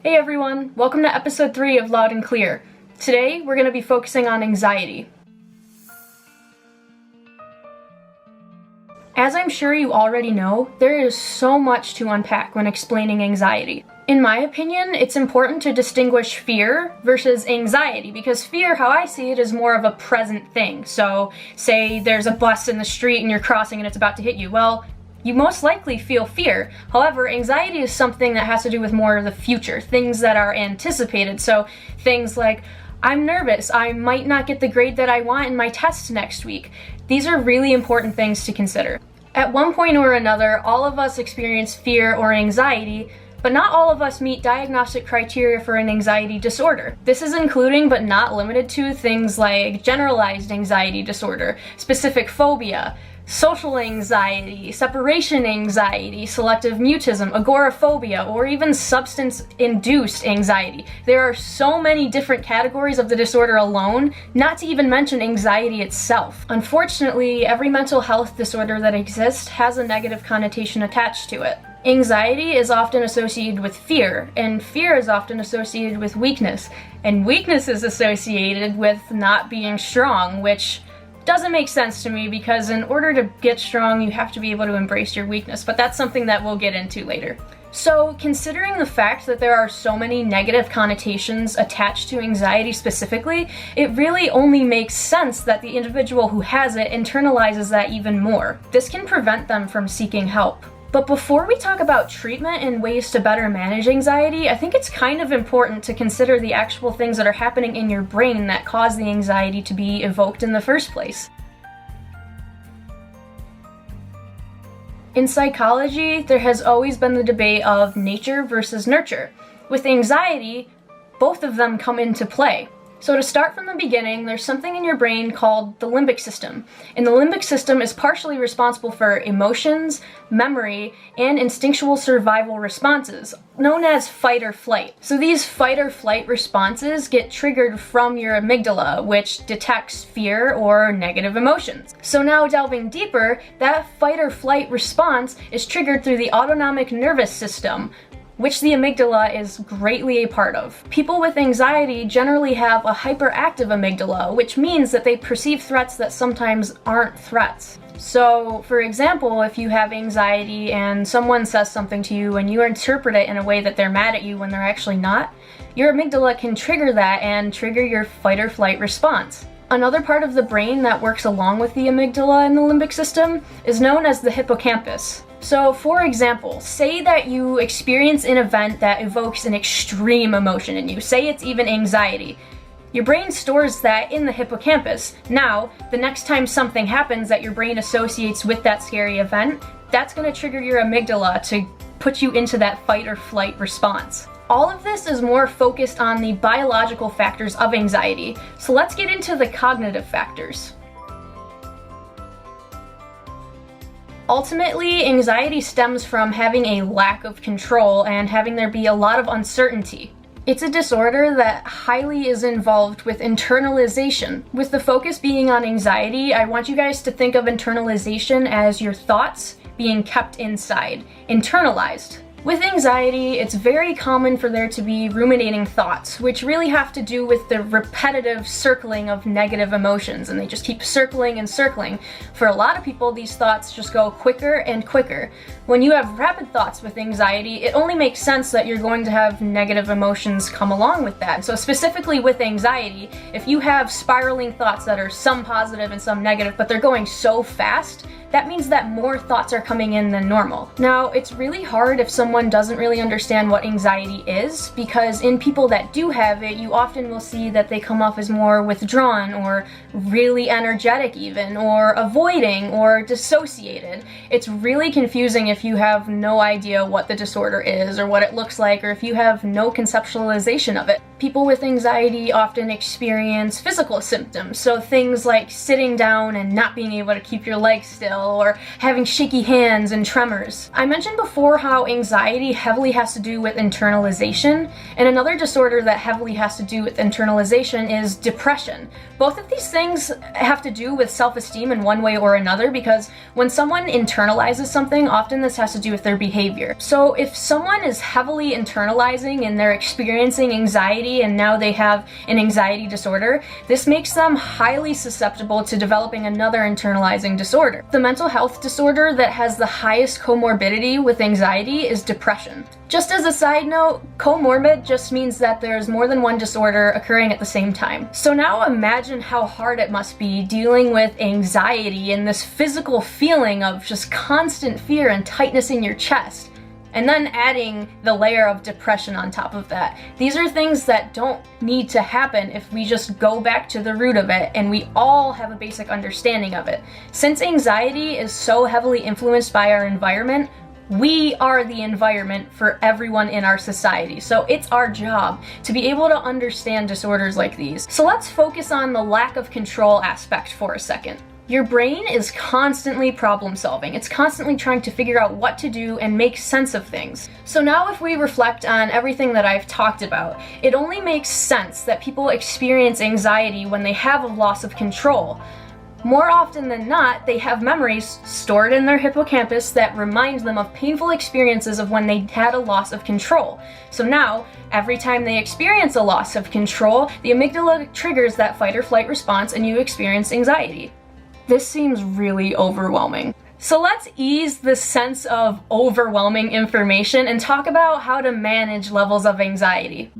Hey everyone, welcome to episode 3 of Loud and Clear. Today we're going to be focusing on anxiety. As I'm sure you already know, there is so much to unpack when explaining anxiety. In my opinion, it's important to distinguish fear versus anxiety, because fear, how I see it, is more of a present thing. So, say there's a bus in the street and you're crossing and it's about to hit you. Well, you most likely feel fear. However, anxiety is something that has to do with more of the future, things that are anticipated. So, things like, I'm nervous, I might not get the grade that I want in my test next week. These are really important things to consider. At one point or another, all of us experience fear or anxiety, but not all of us meet diagnostic criteria for an anxiety disorder. This is including but not limited to things like generalized anxiety disorder, specific phobia, social anxiety, separation anxiety, selective mutism, agoraphobia, or even substance-induced anxiety. There are so many different categories of the disorder alone, not to even mention anxiety itself. Unfortunately, every mental health disorder that exists has a negative connotation attached to it. Anxiety is often associated with fear, and fear is often associated with weakness, and weakness is associated with not being strong, which doesn't make sense to me because in order to get strong, you have to be able to embrace your weakness, but that's something that we'll get into later. So, considering the fact that there are so many negative connotations attached to anxiety specifically, it really only makes sense that the individual who has it internalizes that even more. This can prevent them from seeking help. But before we talk about treatment and ways to better manage anxiety, I think it's kind of important to consider the actual things that are happening in your brain that cause the anxiety to be evoked in the first place. In psychology, there has always been the debate of nature versus nurture. With anxiety, both of them come into play. So to start from the beginning, there's something in your brain called the limbic system. And the limbic system is partially responsible for emotions, memory, and instinctual survival responses, known as fight or flight. So these fight or flight responses get triggered from your amygdala, which detects fear or negative emotions. So now delving deeper, that fight or flight response is triggered through the autonomic nervous system, which the amygdala is greatly a part of. People with anxiety generally have a hyperactive amygdala, which means that they perceive threats that sometimes aren't threats. So, for example, if you have anxiety and someone says something to you and you interpret it in a way that they're mad at you when they're actually not, your amygdala can trigger that and trigger your fight or flight response. Another part of the brain that works along with the amygdala and the limbic system is known as the hippocampus. So, for example, say that you experience an event that evokes an extreme emotion in you. Say it's even anxiety. Your brain stores that in the hippocampus. Now, the next time something happens that your brain associates with that scary event, that's going to trigger your amygdala to put you into that fight or flight response. All of this is more focused on the biological factors of anxiety. So let's get into the cognitive factors. Ultimately, anxiety stems from having a lack of control and having there be a lot of uncertainty. It's a disorder that highly is involved with internalization. With the focus being on anxiety, I want you guys to think of internalization as your thoughts being kept inside, internalized. With anxiety, it's very common for there to be ruminating thoughts, which really have to do with the repetitive circling of negative emotions, and they just keep circling and circling. For a lot of people, these thoughts just go quicker and quicker. When you have rapid thoughts with anxiety, it only makes sense that you're going to have negative emotions come along with that. So specifically with anxiety, if you have spiraling thoughts that are some positive and some negative, but they're going so fast, that means that more thoughts are coming in than normal. Now, it's really hard if someone doesn't really understand what anxiety is, because in people that do have it, you often will see that they come off as more withdrawn or really energetic even, or avoiding or dissociated. It's really confusing if you have no idea what the disorder is or what it looks like, or if you have no conceptualization of it. People with anxiety often experience physical symptoms, so things like sitting down and not being able to keep your legs still, or having shaky hands and tremors. I mentioned before how anxiety heavily has to do with internalization, and another disorder that heavily has to do with internalization is depression. Both of these things have to do with self-esteem in one way or another, because when someone internalizes something, often this has to do with their behavior. So if someone is heavily internalizing and they're experiencing anxiety and now they have an anxiety disorder, this makes them highly susceptible to developing another internalizing disorder. The mental health disorder that has the highest comorbidity with anxiety is depression. Just as a side note, comorbid just means that there's more than one disorder occurring at the same time. So now imagine how hard it must be dealing with anxiety and this physical feeling of just constant fear and tightness in your chest. And then adding the layer of depression on top of that. These are things that don't need to happen if we just go back to the root of it and we all have a basic understanding of it. Since anxiety is so heavily influenced by our environment, we are the environment for everyone in our society. So it's our job to be able to understand disorders like these. So let's focus on the lack of control aspect for a second. Your brain is constantly problem solving. It's constantly trying to figure out what to do and make sense of things. So now if we reflect on everything that I've talked about, it only makes sense that people experience anxiety when they have a loss of control. More often than not, they have memories stored in their hippocampus that remind them of painful experiences of when they had a loss of control. So now, every time they experience a loss of control, the amygdala triggers that fight or flight response and you experience anxiety. This seems really overwhelming. So let's ease the sense of overwhelming information and talk about how to manage levels of anxiety.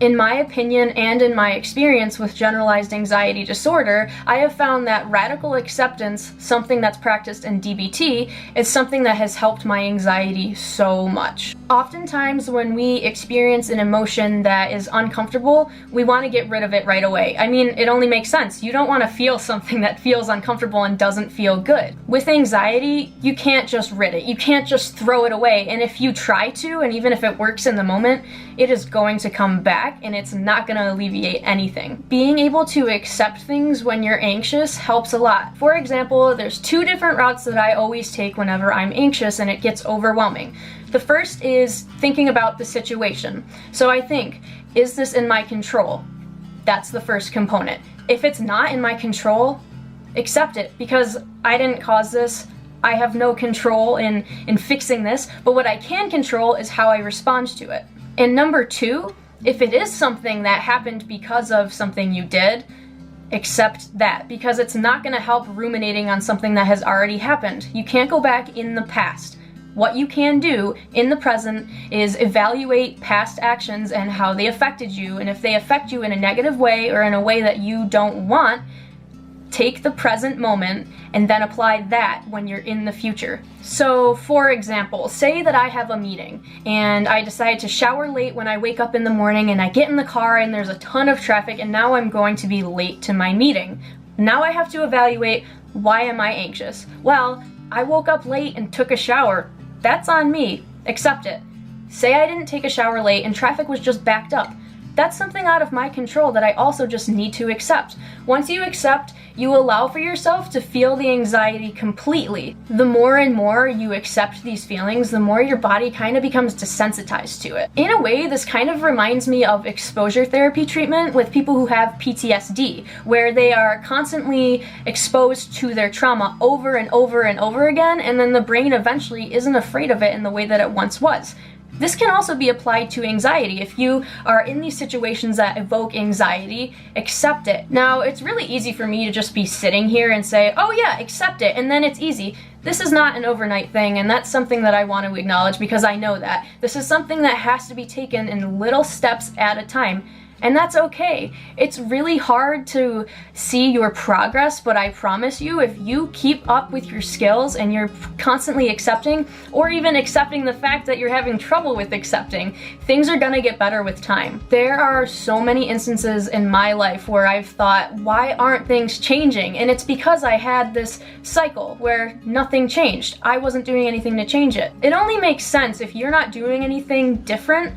In my opinion and in my experience with generalized anxiety disorder, I have found that radical acceptance, something that's practiced in DBT, is something that has helped my anxiety so much. Oftentimes when we experience an emotion that is uncomfortable, we want to get rid of it right away. I mean, it only makes sense. You don't want to feel something that feels uncomfortable and doesn't feel good. With anxiety, you can't just rid it. You can't just throw it away. And if you try to, and even if it works in the moment, it is going to come back and it's not going to alleviate anything. Being able to accept things when you're anxious helps a lot. For example, there's two different routes that I always take whenever I'm anxious and it gets overwhelming. The first is thinking about the situation. So I think, is this in my control? That's the first component. If it's not in my control, accept it, because I didn't cause this. I have no control in fixing this, but what I can control is how I respond to it. And number two, if it is something that happened because of something you did, accept that, because it's not going to help ruminating on something that has already happened. You can't go back in the past. What you can do in the present is evaluate past actions and how they affected you, and if they affect you in a negative way or in a way that you don't want, take the present moment and then apply that when you're in the future. So, for example, say that I have a meeting and I decide to shower late when I wake up in the morning and I get in the car and there's a ton of traffic and now I'm going to be late to my meeting. Now I have to evaluate, why am I anxious? Well, I woke up late and took a shower. That's on me. Accept it. Say I didn't take a shower late and traffic was just backed up. That's something out of my control that I also just need to accept. Once you accept, you allow for yourself to feel the anxiety completely. The more and more you accept these feelings, the more your body kind of becomes desensitized to it. In a way, this kind of reminds me of exposure therapy treatment with people who have PTSD, where they are constantly exposed to their trauma over and over and over again, and then the brain eventually isn't afraid of it in the way that it once was. This can also be applied to anxiety. If you are in these situations that evoke anxiety, accept it. Now, it's really easy for me to just be sitting here and say, oh yeah, accept it, and then it's easy. This is not an overnight thing, and that's something that I want to acknowledge because I know that. This is something that has to be taken in little steps at a time. And that's okay. It's really hard to see your progress, but I promise you, if you keep up with your skills and you're constantly accepting, or even accepting the fact that you're having trouble with accepting, things are gonna get better with time. There are so many instances in my life where I've thought, why aren't things changing? And it's because I had this cycle where nothing changed. I wasn't doing anything to change it. It only makes sense if you're not doing anything different,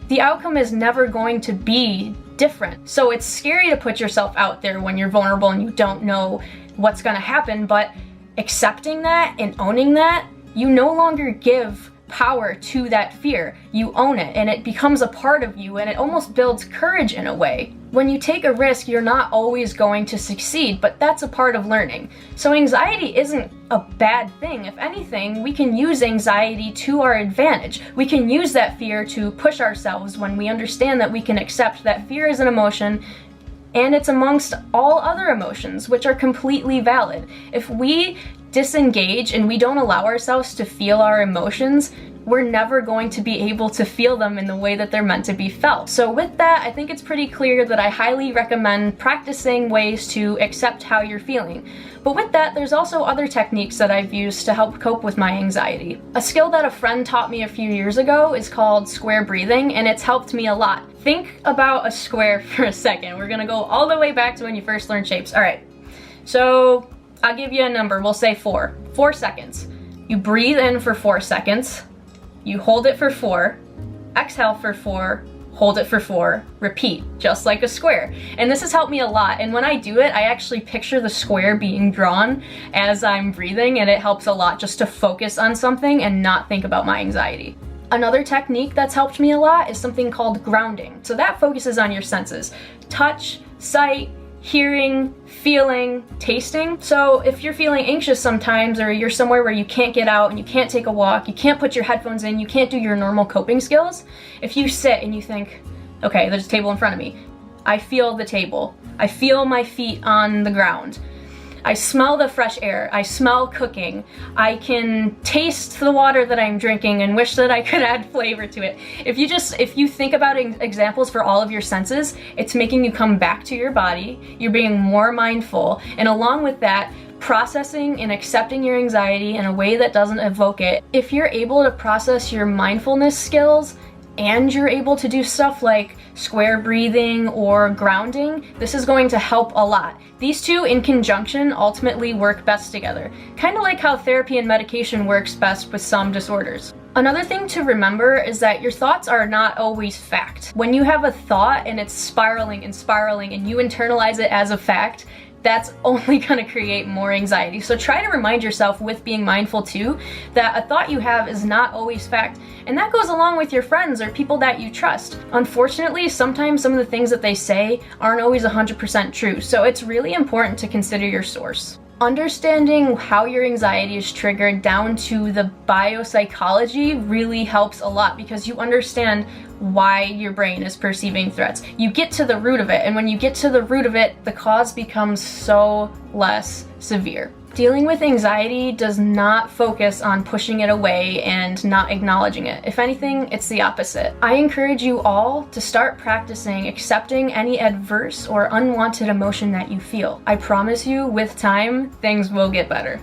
the outcome is never going to be different. So it's scary to put yourself out there when you're vulnerable and you don't know what's gonna happen, but accepting that and owning that, you no longer give power to that fear. You own it and it becomes a part of you, and it almost builds courage in a way. When you take a risk, you're not always going to succeed, but that's a part of learning. So anxiety isn't a bad thing. If anything, we can use anxiety to our advantage. We can use that fear to push ourselves when we understand that we can accept that fear is an emotion and it's amongst all other emotions, which are completely valid. If we disengage and we don't allow ourselves to feel our emotions, we're never going to be able to feel them in the way that they're meant to be felt. So with that, I think it's pretty clear that I highly recommend practicing ways to accept how you're feeling. But with that, there's also other techniques that I've used to help cope with my anxiety. A skill that a friend taught me a few years ago is called square breathing, and it's helped me a lot. Think about a square for a second. We're gonna go all the way back to when you first learned shapes. All right, so I'll give you a number, we'll say 4. 4 seconds. You breathe in for 4 seconds, you hold it for 4, exhale for 4, hold it for 4, repeat, just like a square. And this has helped me a lot, and when I do it, I actually picture the square being drawn as I'm breathing, and it helps a lot just to focus on something and not think about my anxiety. Another technique that's helped me a lot is something called grounding. So that focuses on your senses: touch, sight, hearing, feeling, tasting. So if you're feeling anxious sometimes, or you're somewhere where you can't get out and you can't take a walk, you can't put your headphones in, you can't do your normal coping skills, if you sit and you think, okay, there's a table in front of me, I feel the table, I feel my feet on the ground, I smell the fresh air, I smell cooking, I can taste the water that I'm drinking and wish that I could add flavor to it. If you think about examples for all of your senses, it's making you come back to your body, you're being more mindful, and along with that, processing and accepting your anxiety in a way that doesn't evoke it. If you're able to process your mindfulness skills and you're able to do stuff like square breathing or grounding, this is going to help a lot. These two in conjunction ultimately work best together, kind of like how therapy and medication works best with some disorders. Another thing to remember is that your thoughts are not always fact. When you have a thought and it's spiraling and spiraling and you internalize it as a fact, that's only gonna create more anxiety. So try to remind yourself, with being mindful too, that a thought you have is not always fact. And that goes along with your friends or people that you trust. Unfortunately, sometimes some of the things that they say aren't always 100% true. So it's really important to consider your source. Understanding how your anxiety is triggered down to the biopsychology really helps a lot, because you understand why your brain is perceiving threats. You get to the root of it, and when you get to the root of it, the cause becomes so less severe. Dealing with anxiety does not focus on pushing it away and not acknowledging it. If anything, it's the opposite. I encourage you all to start practicing accepting any adverse or unwanted emotion that you feel. I promise you, with time, things will get better.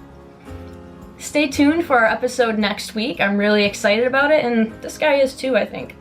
Stay tuned for our episode next week. I'm really excited about it, and this guy is too, I think.